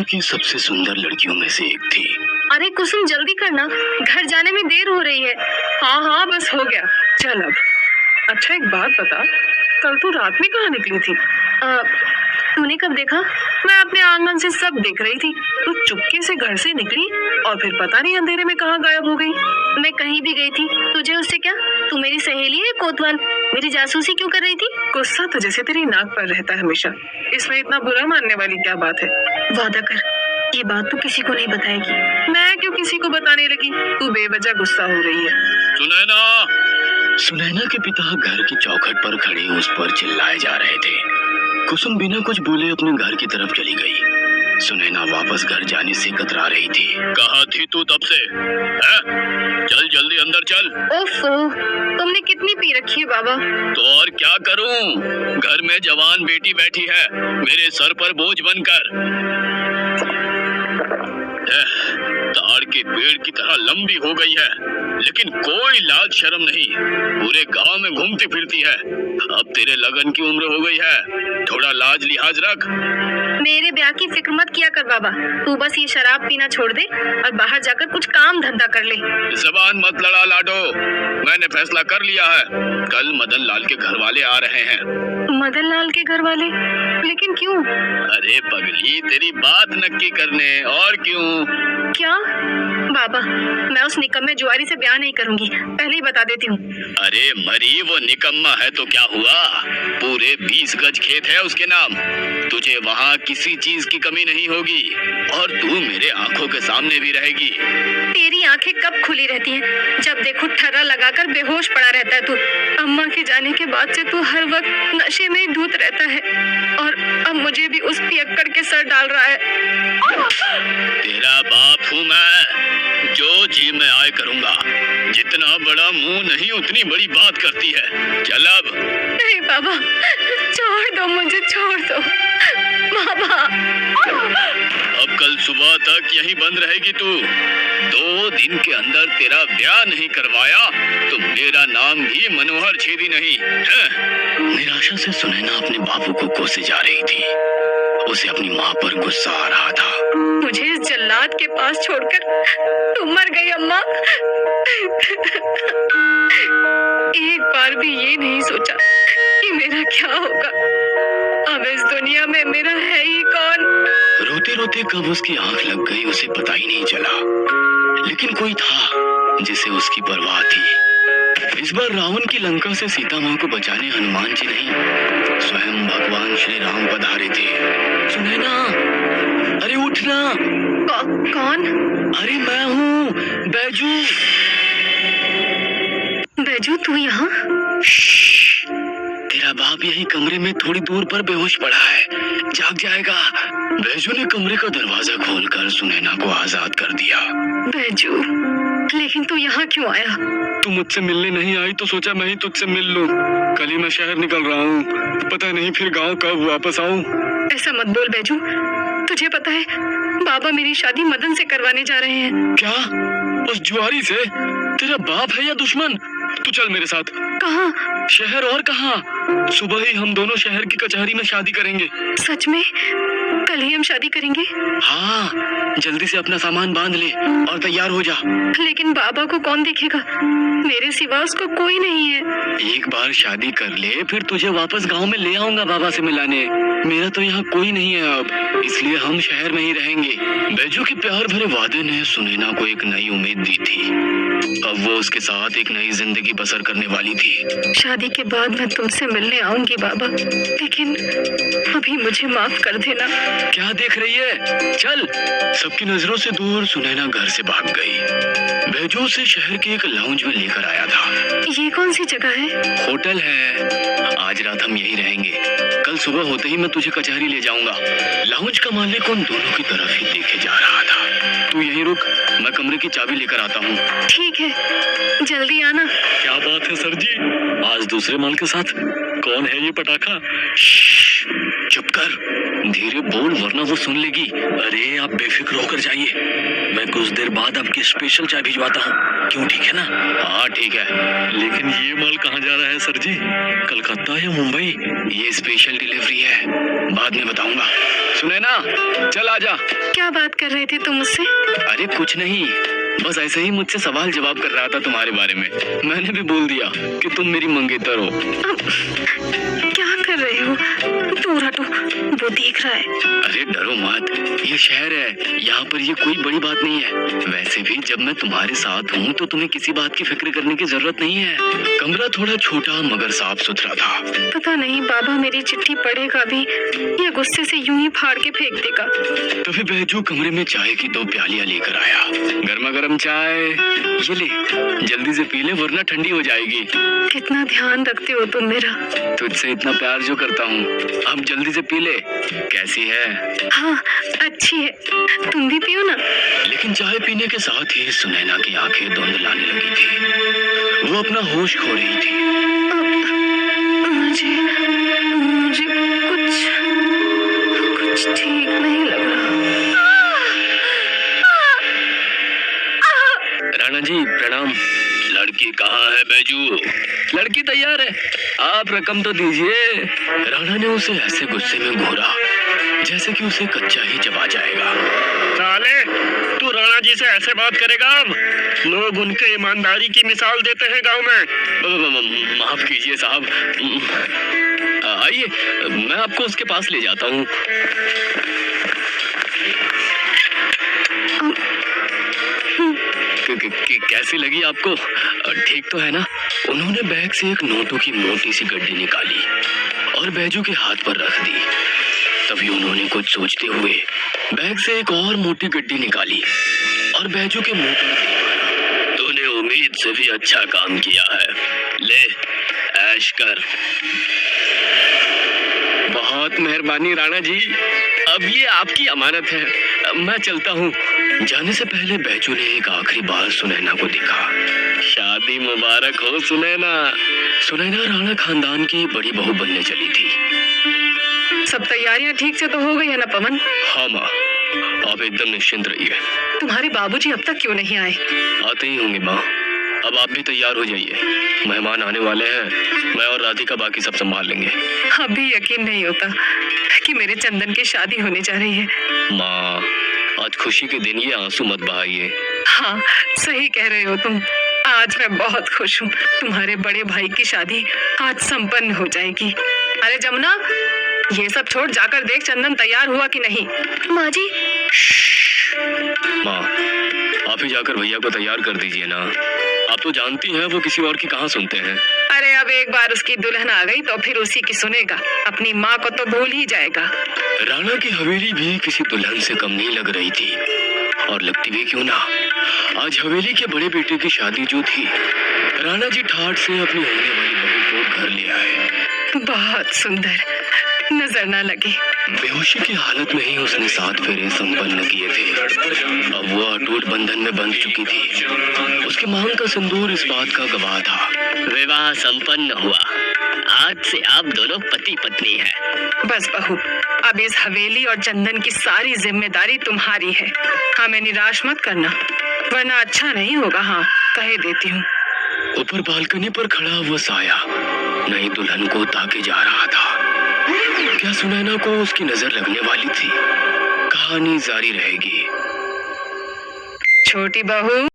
की सबसे सुंदर लड़कियों में से एक थी। अरे कुसुम जल्दी करना, घर जाने में देर हो रही है। हाँ हाँ बस हो गया, चल अब। अच्छा एक बात बता, कल तू रात में कहाँ निकली थी? तूने कब देखा? मैं अपने आंगन से सब देख रही थी। तू चुपके से घर से निकली और फिर पता नहीं अंधेरे में कहाँ गायब हो गई। मैं कहीं भी गई थी, तुझे उससे क्या? तू मेरी सहेली है कोतवाल, मेरी जासूसी क्यों कर रही थी? गुस्सा तो जैसे तेरी नाक पर रहता है हमेशा, इसमें इतना बुरा मानने वाली क्या बात है? वादा कर, ये बात तू किसी को नहीं बताएगी। मैं क्यों किसी को बताने लगी? तू बेवजह गुस्सा हो रही है। सुनैना के पिता घर की चौखट पर खड़े उस पर चिल्लाए जा रहे थे। कुसुम बिना कुछ बोले अपने घर की तरफ चली गई। सुनैना वापस घर जाने से कतरा रही थी। कहाँ थी तू तब से? चल जल्दी अंदर चल। ओफो, तुमने कितनी पी रखी है बाबा? तो और क्या करूं? घर में जवान बेटी बैठी है मेरे सर पर बोझ बनकर। ताड़ के पेड़ की तरह लंबी हो गई है, लेकिन कोई लाज शर्म नहीं, पूरे गांव में घूमती फिरती है। अब तेरे लगन की उम्र हो गई है, थोड़ा लाज लिहाज रख। मेरे ब्याह की फिक्र मत किया कर बाबा, तू बस ये शराब पीना छोड़ दे और बाहर जाकर कुछ काम धंधा कर ले। जबान मत लड़ा लाडो, मैंने फैसला कर लिया है। कल मदन लाल के घर वाले आ रहे हैं। मदन लाल के घर वाले? लेकिन क्यों? अरे पगली, तेरी बात नक्की करने, और क्यों? क्या? बाबा, मैं उस निकम्मे जुआरी से ब्याह नहीं करूंगी, पहले ही बता देती हूँ। अरे मरी, वो निकम्मा है तो क्या हुआ? पूरे 20 गज खेत है उसके नाम, तुझे वहाँ किसी चीज की कमी नहीं होगी और तू मेरे आंखों के सामने भी रहेगी। तेरी आंखें कब खुली रहती हैं? जब देखो ठर्रा लगाकर बेहोश पड़ा रहता है तू। अम्मा के जाने के बाद से तू हर वक्त नशे में ही धुत रहता है और अब मुझे भी उस पियक्कड़ के सर डाल रहा है। तेरा बाप हूँ मैं, जो जी मैं आए करूँगा। जितना बड़ा मुंह नहीं उतनी बड़ी बात करती है। चल अब। नहीं बाबा, छोड़ दो मुझे, छोड़ दो बाबा। अब कल सुबह तक यहीं बंद रहेगी तू। 2 दिन के अंदर तेरा ब्याह नहीं करवाया तो मेरा नाम भी मनोहर छेदी नहीं है। निराशा से सुनैना अपने बापू को कोसे जा रही थी। उसे अपनी माँ पर गुस्सा आ रहा था। मुझे इस जल्लाद के पास छोड़कर तुम मर गई अम्मा। एक बार भी ये नहीं सोचा कि मेरा क्या होगा। अब इस दुनिया में मेरा है ही कौन? रोते रोते कब उसकी आंख लग गई उसे पता ही नहीं चला, लेकिन कोई था जिसे उसकी परवाह थी। इस बार रावण की लंका से सीता माँ को बचाने हनुमान जी नहीं, स्वयं भगवान श्री राम पधारे थे। सुनैना, अरे उठना। कौन? अरे मैं हूँ, बैजू। बैजू, तू यहाँ? तेरा बाप यही कमरे में थोड़ी दूर पर बेहोश पड़ा है, जाग जाएगा। बैजू ने कमरे का दरवाजा खोलकर सुनैना को आजाद कर दिया। बैजू, लेकिन तू यहाँ क्यों आया? तू मुझसे मिलने नहीं आई तो सोचा मैं ही तुझसे मिल लूं। कल ही मैं शहर निकल रहा हूँ, पता नहीं फिर गांव कब वापस आऊं। ऐसा मत बोल बैजू, तुझे पता है बाबा मेरी शादी मदन से करवाने जा रहे हैं। क्या? उस जुआरी से? तेरा बाप है या दुश्मन? तू चल मेरे साथ। कहाँ? शहर, और कहाँ? सुबह ही हम दोनों शहर की कचहरी में शादी करेंगे। सच में? कल ही हम शादी करेंगे? हाँ, जल्दी से अपना सामान बांध ले और तैयार हो जा। लेकिन बाबा को कौन देखेगा? मेरे सिवा उसको कोई नहीं है। एक बार शादी कर ले, फिर तुझे वापस गांव में ले आऊंगा बाबा से मिलाने। मेरा तो यहाँ कोई नहीं है अब, इसलिए हम शहर में ही रहेंगे। बैजू के प्यार भरे वादे ने सुनैना को एक नई उम्मीद दी थी। अब वो उसके साथ एक नई जिंदगी बसर करने वाली थी। शादी के बाद मैं तुमसे मिलने आऊंगी बाबा, लेकिन अभी मुझे माफ कर देना। क्या देख रही है? चल। सबकी नजरों से दूर सुनैना घर से भाग गई। बैजू उसे शहर के एक लाउंज में लेकर आया था। ये कौन सी जगह है? होटल है, आज रात हम यहीं रहेंगे। कल सुबह होते ही मैं तुझे कचहरी ले जाऊंगा। लाउंज का मालिक उन दोनों की तरफ ही देखे जा रहा था। तू यहीं रुक, मैं कमरे की चाबी लेकर आता हूँ। ठीक है, जल्दी आना। क्या बात है सर जी, आज दूसरे माल के साथ? कौन है ये पटाखा? चुप कर, धीरे बोल वरना वो सुन लेगी। अरे आप बेफिक्र होकर जाइए, मैं कुछ देर बाद आपकी स्पेशल चाय भिजवाता हूँ। क्यों, ठीक है ना? हाँ ठीक है। लेकिन ये माल कहाँ जा रहा है सर जी? कलकत्ता या मुंबई? ये स्पेशल डिलीवरी है, बाद में बताऊंगा। सुने ना, चल आजा। क्या बात कर रहे थे तुम मुझसे? अरे कुछ नहीं, बस ऐसे ही मुझसे सवाल जवाब कर रहा था तुम्हारे बारे में। मैंने भी बोल दिया कि तुम मेरी मंगेतर हो। क्या कर रहे हो? दूर हटो, वो देख रहा है। अरे डरो मत, ये शहर है, यहाँ पर ये कोई बड़ी बात नहीं है। वैसे भी जब मैं तुम्हारे साथ हूँ तो तुम्हें किसी बात की फिक्र करने की जरूरत नहीं है। कमरा थोड़ा छोटा मगर साफ सुथरा था। पता नहीं बाबा मेरी चिट्ठी पढ़ेगा भी या गुस्से से यूं ही फाड़ के फेंक देगा। तभी बैजू कमरे में चाय की 2 प्यालियां लेकर आया। गर्मा गर्म चाय, ये ले, जल्दी से पी ले वरना ठंडी हो जाएगी। कितना ध्यान रखते हो तुम मेरा। तुझसे इतना प्यार जो करता हूँ, अब जल्दी से पी ले। कैसी है? हाँ अच्छी है, तुम भी पियो ना। लेकिन चाय पीने के साथ ही सुनैना की आंखें धुंधलाने लगी थी। वो अपना होश खो रही थी। मुझे कुछ ठीक नहीं लग रहा। राणा जी प्रणाम। लड़की कहाँ है बैजू? लड़की तैयार है, आप रकम तो दीजिए। राणा ने उसे ऐसे गुस्से में घूरा जैसे कि उसे कच्चा ही चबा जाएगा। साले, तू राणा जी से ऐसे बात करेगा? लोग उनके ईमानदारी की मिसाल देते हैं गांव में। माफ कीजिए साहब। आइए, मैं आपको उसके पास ले जाता हूँ। कैसी लगी आपको? ठीक तो है ना? उन्होंने बैग से एक नोटों की मोटी सी गड्डी निकाली और बैजू के हाथ पर रख दी। तभी उन्होंने कुछ सोचते हुए बैग से एक और मोटी गड्डी निकाली और बैजू के मुंह पर दे मारा। तूने उम्मीद से भी अच्छा काम किया है, ले ऐश कर। बहुत मेहरबानी राणा जी, अब ये आपकी अमानत है, मैं चलता हूँ। जाने से पहले बैजू ने एक आखिरी बार सुनैना को देखा। शादी मुबारक हो सुनैना। सुनैना राणा खानदान की बड़ी बहू बनने चली थी। सब तैयारियां ठीक से तो हो गई है ना पवन? हाँ माँ, आप एकदम निश्चिंत रहिए। तुम्हारे बाबूजी अब तक क्यों नहीं आए? आते ही होंगे माँ, अब आप भी तैयार हो जाइए, मेहमान आने वाले हैं। मैं और राधिका बाकी सब संभाल लेंगे। अभी यकीन नहीं होता कि मेरे चंदन की शादी होने जा रही है। माँ, आज खुशी के दिन, ये आंसू मत बहाइए। हाँ सही कह रहे हो तुम, आज मैं बहुत खुश हूँ। तुम्हारे बड़े भाई की शादी आज संपन्न हो जाएगी। अरे जमुना, ये सब छोड़ जाकर देख चंदन तैयार हुआ कि नहीं। माँ जी। माँ, आप ही जाकर भैया को तैयार कर दीजिए ना। आप तो जानती हैं वो किसी और की कहाँ सुनते हैं। अरे अब एक बार उसकी दुल्हन आ गई तो फिर उसी की सुनेगा, अपनी माँ को तो भूल ही जाएगा। राणा की हवेली भी किसी दुल्हन से कम नहीं लग रही थी, और लगती भी क्यों ना, आज हवेली के बड़े बेटे की शादी जो थी, राणा जी ठाठ से अपनी होने वाली बहू को घर ले आए। बहुत सुंदर, नजर ना लगे। बेहोशी की हालत में ही उसने 7 फेरे संपन्न किए थे। अब वो अटूट बंधन में बंध चुकी थी। उसकी मांग का सिंदूर इस बात का गवाह था। विवाह संपन्न हुआ, आज से आप दोनों पति पत्नी हैं। बस बहू, अब इस हवेली और चंदन की सारी जिम्मेदारी तुम्हारी है। हमें निराश मत करना, वरना अच्छा नहीं होगा। हाँ कहे देती हूँ। ऊपर बालकनी पर खड़ा हुआ साया नई दुल्हन को ताके जा रहा था। क्या सुनैना को उसकी नजर लगने वाली थी? कहानी जारी रहेगी। छोटी बहू।